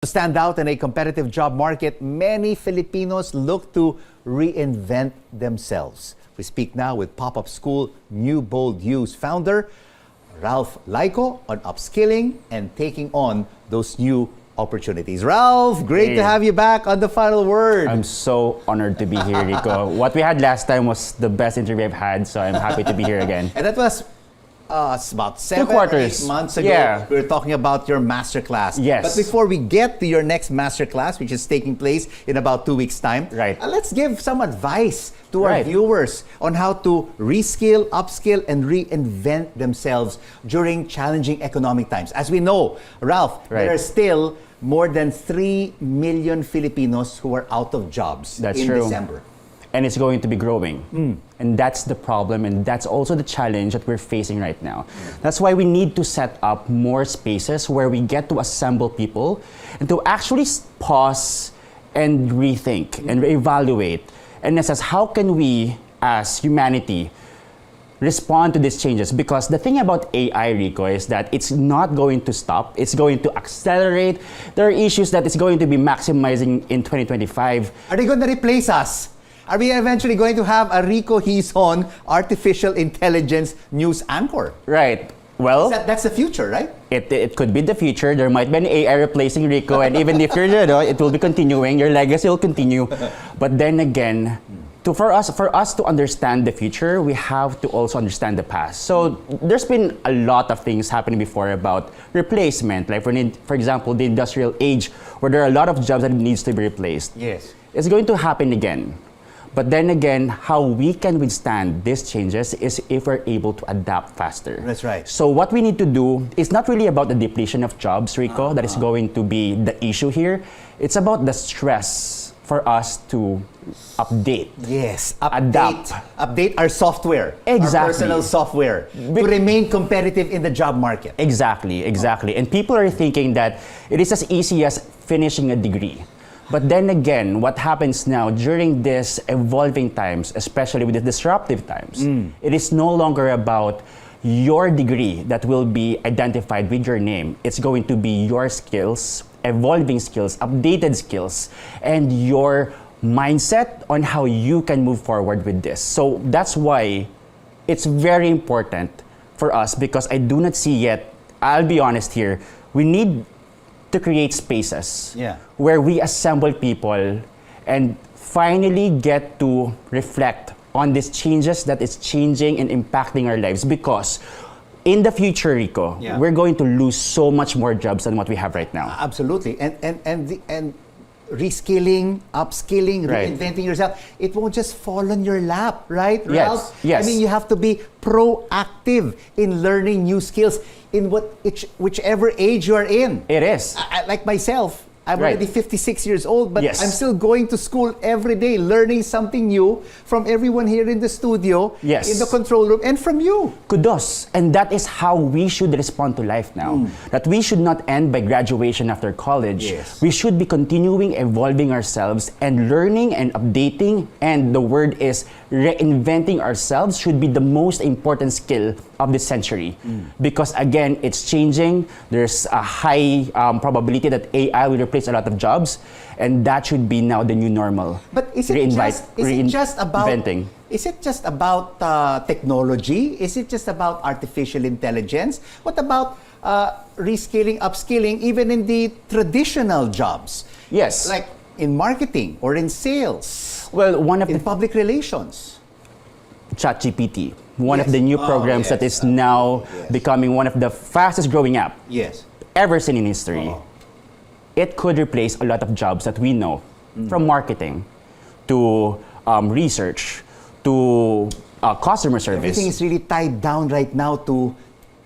stand out in a competitive job market, many Filipinos look to reinvent themselves. We speak now with pop-up school New Bold You's founder, Ralph Layco, on upskilling and taking on those new opportunities. Ralph, great to have you back on The Final Word. I'm so honored to be here, Rico. What we had last time was the best interview I've had, so I'm happy to be here again. And that was about 7 8 months ago. Yeah. We were talking about your masterclass. Yes. But before we get to your next masterclass, which is taking place in about 2 weeks' time, Right. Let's give some advice to our viewers on how to reskill, upskill, and reinvent themselves during challenging economic times. As we know, Ralph, there are still more than 3 million Filipinos who are out of jobs in December. And it's going to be growing. And that's the problem, and that's also the challenge that we're facing right now. That's why we need to set up more spaces where we get to assemble people and to actually pause and rethink and reevaluate and assess how can we, as humanity, respond to these changes. Because the thing about AI, Rico, is that it's not going to stop. It's going to accelerate. There are issues that it's going to be maximizing in 2025. Are they going to replace us? Are we eventually going to have a Rico Hison artificial intelligence news anchor? Right. Well, that's the future, right? It could be the future. There might be an AI replacing Rico, and even if you're it will be continuing. Your legacy will continue. But then again, for us to understand the future, we have to also understand the past. So there's been a lot of things happening before about replacement. Like for example, the industrial age, where there are a lot of jobs that needs to be replaced. Yes. It's going to happen again. But then again, how we can withstand these changes is if we're able to adapt faster. That's right. So what we need to do is not really about the depletion of jobs, Rico, that is going to be the issue here. It's about the stress for us to update. Yes, adapt. Update our software, exactly. Our personal software, to remain competitive in the job market. Exactly. And people are thinking that it is as easy as finishing a degree. But then again, what happens now during this evolving times, especially with the disruptive times, it is no longer about your degree that will be identified with your name. It's going to be your skills, evolving skills, updated skills, and your mindset on how you can move forward with this. So that's why it's very important for us, because I do not see yet, I'll be honest here, we need to create spaces where we assemble people and finally get to reflect on these changes that is changing and impacting our lives. Because in the future, Rico, we're going to lose so much more jobs than what we have right now. Absolutely. And reskilling, upskilling, reinventing yourself, it won't just fall on your lap, right, Ralph? Yes. I mean, you have to be proactive in learning new skills in whichever age you are in. It is. Like myself, I'm already 56 years old, but I'm still going to school every day, learning something new from everyone here in the studio, in the control room, and from you. Kudos. And that is how we should respond to life now. That we should not end by graduation after college. We should be continuing evolving ourselves and learning and updating. And the word is reinventing ourselves should be the most important skill of this century. Because again, it's changing. There's a high probability that AI will replace a lot of jobs, and that should be now the new normal. But is it just about technology? Is it just about artificial intelligence? What about reskilling, upskilling, even in the traditional jobs? Yes. Like in marketing or in sales. Well, in public relations. ChatGPT, one of the new programs that is now becoming one of the fastest growing app ever seen in history. It could replace a lot of jobs that we know, from marketing to research to customer service. Everything is really tied down right now to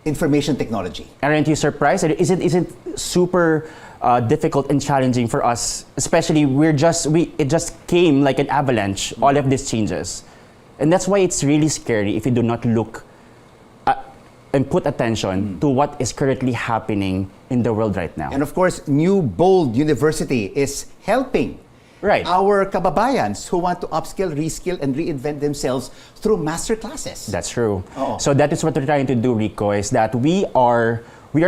information technology. Aren't you surprised? Isn't super difficult and challenging for us? Especially it just came like an avalanche, all of these changes. And that's why it's really scary if you do not look and put attention to what is currently happening in the world right now. And of course, New Bold University is helping our kababayans who want to upskill, reskill, and reinvent themselves through master classes. That's true. So that is what we're trying to do, Rico, is that we are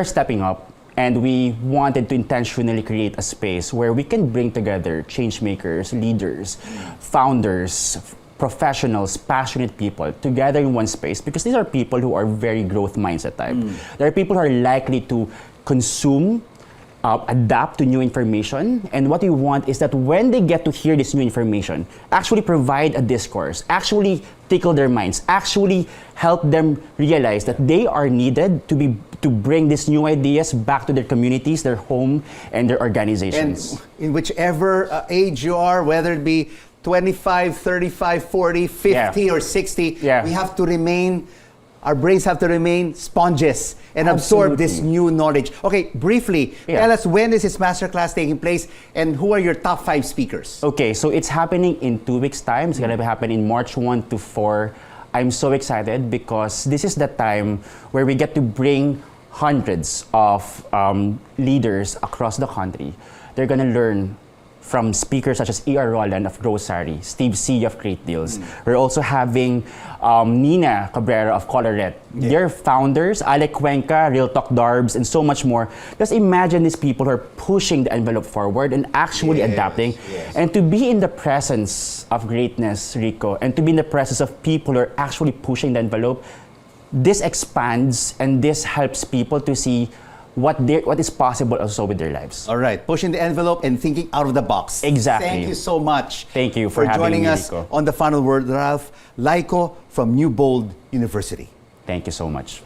stepping up And we wanted to intentionally create a space where we can bring together change makers, leaders, founders, professionals, passionate people together in one space, because these are people who are very growth mindset type. There are people who are likely to consume, adapt to new information, and what we want is that when they get to hear this new information, actually provide a discourse, actually tickle their minds, actually help them realize that they are needed to bring these new ideas back to their communities, their home, and their organizations. And in whichever age you are, whether it be 25, 35, 40, 50, or 60, we have to remain, our brains have to remain sponges and absorb this new knowledge. Okay, briefly, tell us, when is this masterclass taking place and who are your top 5 speakers? Okay, so it's happening in 2 weeks' time. It's gonna be happening March 1 to 4. I'm so excited because this is the time where we get to bring hundreds of leaders across the country. They're gonna learn from speakers such as E.R. Roland of Grocery, Steve C. of Great Deals. We're also having Nina Cabrera of Coloret. They're founders, Alec Cuenca, Real Talk Darbs, and so much more. Just imagine these people who are pushing the envelope forward and actually adapting. And to be in the presence of greatness, Rico, and to be in the presence of people who are actually pushing the envelope, this expands and this helps people to see what is possible also with their lives. All right, pushing the envelope and thinking out of the box. Exactly. Thank you so much. Thank you for having joining me, us Rico. on The Final Word, Ralph. Layco from New Bold University. Thank you so much.